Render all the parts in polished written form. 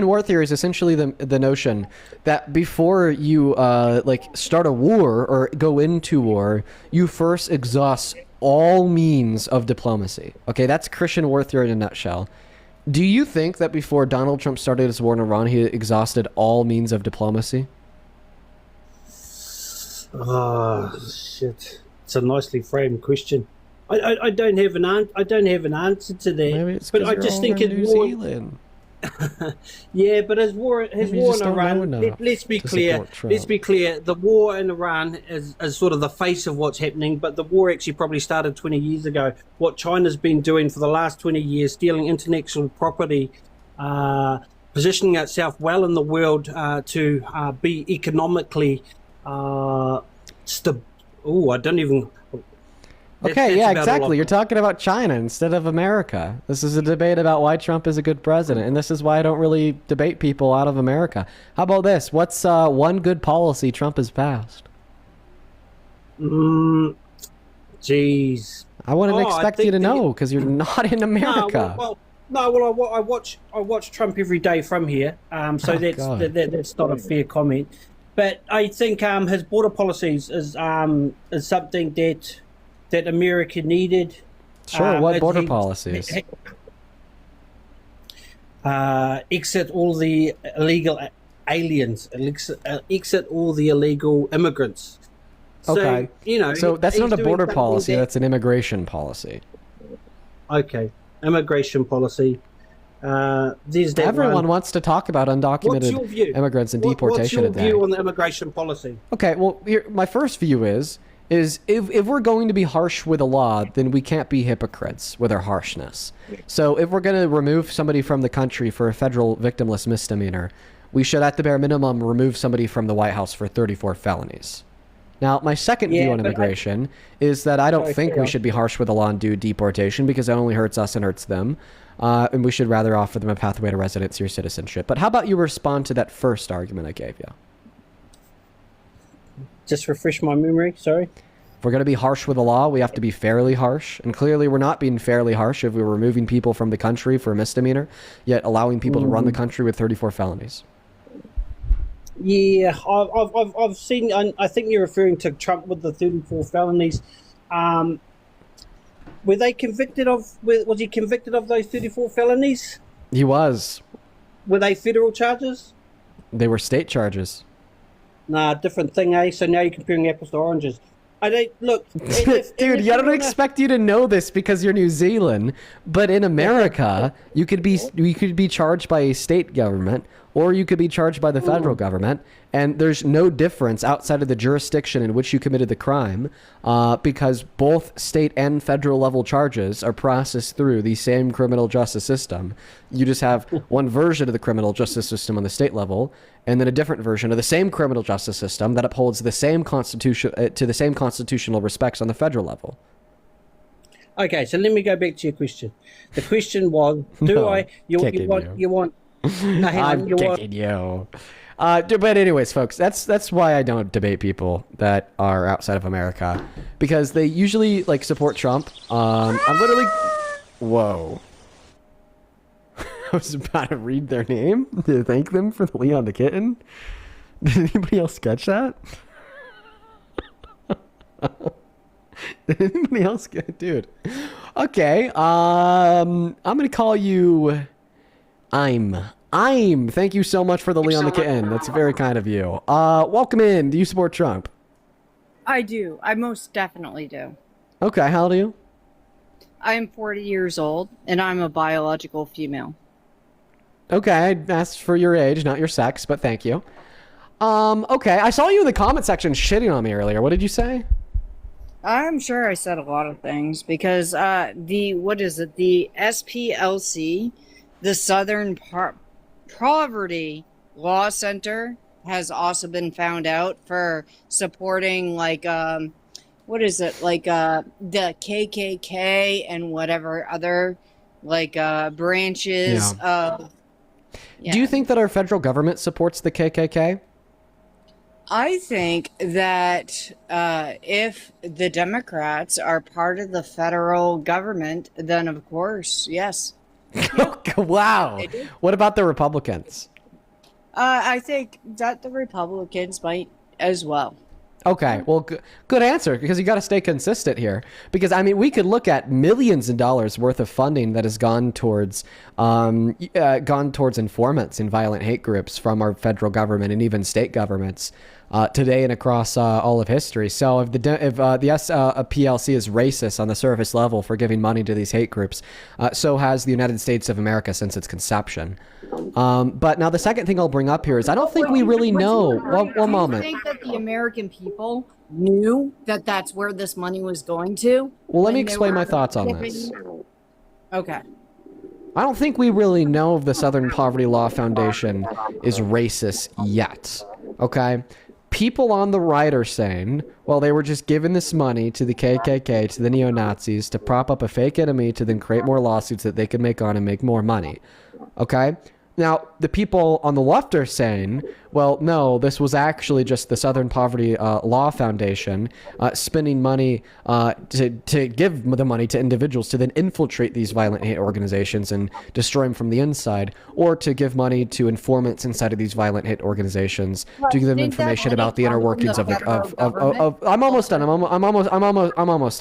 war theory is essentially the notion that before you like start a war or go into war, you first exhaust all means of diplomacy. Okay, that's Christian war theory in a nutshell. Do you think that before Donald Trump started his war in Iran, he exhausted all means of diplomacy? Oh shit! It's a nicely framed question. I don't have an answer to that. Maybe it's but because I you're just over think in his New war. Zealand. Yeah, but his war Maybe you in just don't know Iran. enough Let's be to clear. support Trump. Let's be clear. The war in Iran is sort of the face of what's happening, but the war actually probably started 20 years ago. What China's been doing for the last 20 years, stealing intellectual property, positioning itself well in the world to be economically I don't even. Okay, yeah, exactly. You're talking about China instead of America. This is a debate about why Trump is a good president, and this is why I don't really debate people out of America. How about this? What's one good policy Trump has passed? Jeez. I wouldn't expect you to know because you're not in America. I watch Trump every day from here, so that's not a fair comment. But I think his border policies is something that America needed. Sure, what border policies? Exit all the illegal aliens, exit all the illegal immigrants. Okay. So, so that's not a border policy, that, that's an immigration policy. Okay, immigration policy. There's that Everyone one. wants to talk about undocumented immigrants and deportation What's your today. view on the immigration policy? Okay, well, my first view is if we're going to be harsh with a law, then we can't be hypocrites with our harshness. So if we're going to remove somebody from the country for a federal victimless misdemeanor, we should at the bare minimum remove somebody from the White House for 34 felonies. Now, my second view on immigration is that I don't think we should be harsh with the law and do deportation because it only hurts us and hurts them. And we should rather offer them a pathway to residency or citizenship. But how about you respond to that first argument I gave you? Just refresh my memory, sorry. If we're going to be harsh with the law, we have to be fairly harsh. And clearly we're not being fairly harsh if we're removing people from the country for a misdemeanor, yet allowing people to run the country with 34 felonies. Yeah, I've seen, I think you're referring to Trump with the 34 felonies. Were they convicted of, was he convicted of those 34 felonies? He was. Were they federal charges? They were state charges. Nah, different thing, eh? So now you're comparing apples to oranges. I don't look, dude. I don't expect you to know this because you're New Zealand, but in America, you could be charged by a state government, or you could be charged by the federal government, and there's no difference outside of the jurisdiction in which you committed the crime, because both state and federal level charges are processed through the same criminal justice system. You just have one version of the criminal justice system on the state level, and then a different version of the same criminal justice system that upholds the same constitution to the same constitutional respects on the federal level. Okay, so let me go back to your question. The question was, you want no, I'm kicking you. But anyways, folks, that's why I don't debate people that are outside of America, because they usually like support Trump. I'm literally, whoa. I was about to read their name to thank them for the Leon the Kitten. Did anybody else catch that? Did anybody else get, dude? Okay, I'm gonna call you. Thank you so much for the Leon the Kitten. That's very kind of you. Welcome in. Do you support Trump? I do. I most definitely do. Okay, how old are you? I am 40 years old, and I'm a biological female. Okay, I asked for your age, not your sex, but thank you. Okay, I saw you in the comment section shitting on me earlier. What did you say? I'm sure I said a lot of things because the SPLC, the Southern Poverty Law Center, has also been found out for supporting the KKK and whatever other branches of. Yeah. Do you think that our federal government supports the KKK? I think that if the Democrats are part of the federal government, then of course, yes. Wow. What about the Republicans? I think that the Republicans might as well. Okay, well, good answer, because you got to stay consistent here. Because I mean, we could look at millions of dollars worth of funding that has gone towards informants in violent hate groups from our federal government and even state governments today and across all of history. So if the PLC is racist on the surface level for giving money to these hate groups, so has the United States of America since its conception. But now the second thing I'll bring up here is I don't think we really know. One moment. Do you think that the American people knew that that's where this money was going to? Well, let me explain my thoughts on this. Okay. I don't think we really know if the Southern Poverty Law Foundation is racist yet. Okay? People on the right are saying, well, they were just giving this money to the KKK, to the neo-Nazis, to prop up a fake enemy, to then create more lawsuits that they could make on and make more money. Okay? Now, the people on the left are saying, well, no, this was actually just the Southern Poverty Law Foundation spending money to give the money to individuals to then infiltrate these violent hate organizations and destroy them from the inside, or to give money to informants inside of these violent hate organizations to give them information about the inner workings of I'm almost done. I'm almost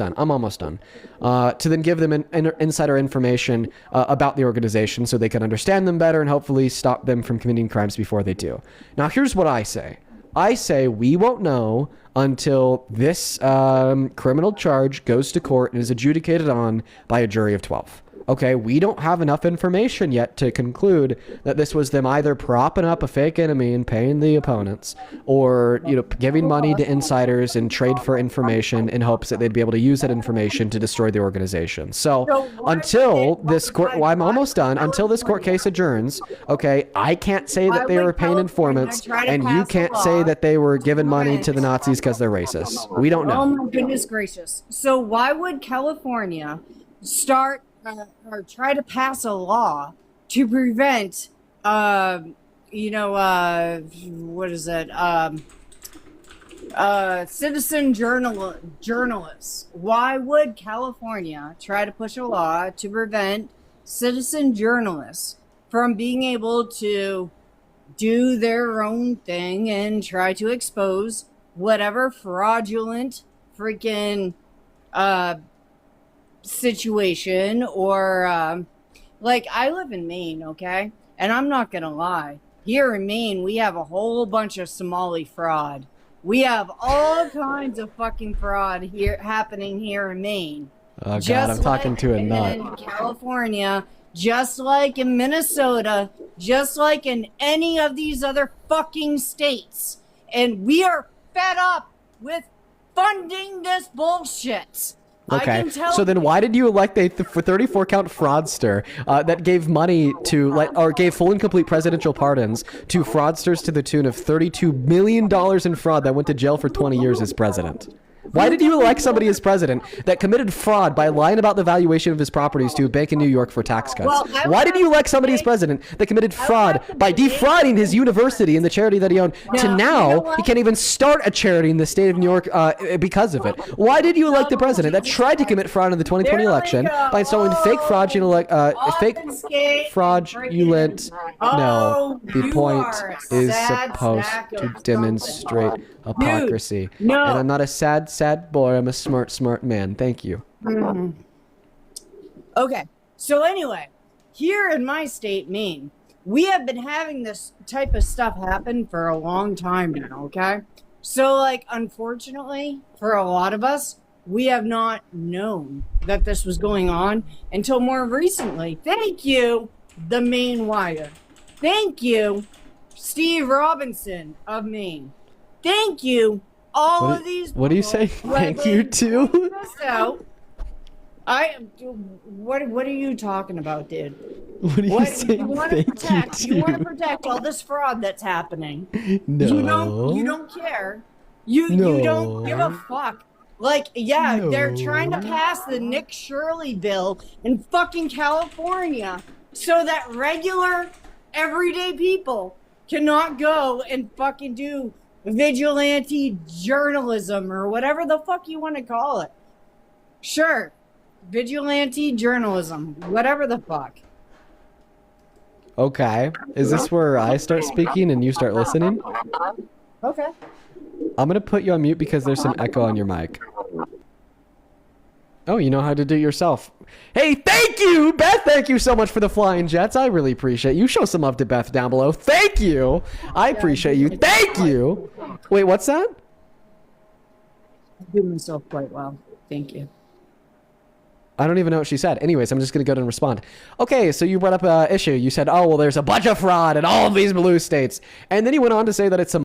done. To then give them insider information about the organization so they can understand them better and hopefully stop them from committing crimes before they do. Now, here's what I say. I say we won't know until this criminal charge goes to court and is adjudicated on by a jury of 12. Okay, we don't have enough information yet to conclude that this was them either propping up a fake enemy and paying the opponents, or giving money to insiders and trade for information in hopes that they'd be able to use that information to destroy the organization. So until this court, well, I'm almost done. Until this court case adjourns, okay, I can't say that they were paying informants, and you can't say that they were giving money to the Nazis because they're racist. We don't know. Oh my goodness gracious! So why would California start? Or try to pass a law to prevent, what is it? Citizen journalists. Why would California try to push a law to prevent citizen journalists from being able to do their own thing and try to expose whatever fraudulent freaking situation, or like, I live in Maine, okay, and I'm not gonna lie, here in Maine we have a whole bunch of Somali fraud. We have all kinds of fucking fraud here happening here in Maine. Oh god, I'm talking to a nut. In California, just like in Minnesota, just like in any of these other fucking states, and we are fed up with funding this bullshit. Okay, so then why did you elect a 34-count fraudster that gave money to, or gave full and complete presidential pardons to fraudsters to the tune of $32 million in fraud that went to jail for 20 years as president? Why did you elect somebody as president that committed fraud by lying about the valuation of his properties to a bank in New York for tax cuts? Why did you elect somebody as president that committed fraud by defrauding his university and the charity that he owned to now he can't even start a charity in the state of New York because of it? Why did you elect the president that tried to commit fraud in the 2020 election by installing fake fraudulent no, the point is supposed to demonstrate hypocrisy. And I'm not a sad boy. I'm a smart man. Thank you. Mm-hmm. Okay. So anyway, here in my state, Maine, we have been having this type of stuff happen for a long time now, okay? So, like, unfortunately, for a lot of us, we have not known that this was going on until more recently. Thank you, the Maine Wire. Thank you, Steve Robinson of Maine. Thank you, all of these people. What do you say? Thank you to? What are you talking about, dude? What do you say? You want to protect all this fraud that's happening. No. You don't care. You don't give a fuck. Like, yeah, they're trying to pass the Nick Shirley bill in fucking California so that regular, everyday people cannot go and fucking do vigilante journalism or whatever the fuck you want to call it. Sure, vigilante journalism, whatever the fuck. Okay. Is this where I start speaking and you start listening? Okay. I'm gonna put you on mute because there's some echo on your mic. Oh, you know how to do it yourself. Hey, thank you, Beth. Thank you so much for the flying jets. I really appreciate you. Show some love to Beth down below. Thank you. I appreciate you. Thank you. Wait, what's that? I do myself quite well. Thank you. I don't even know what she said. Anyways, I'm just going to go ahead and respond. Okay, so you brought up an issue. You said, oh, well, there's a bunch of fraud in all of these blue states. And then you went on to say that it's a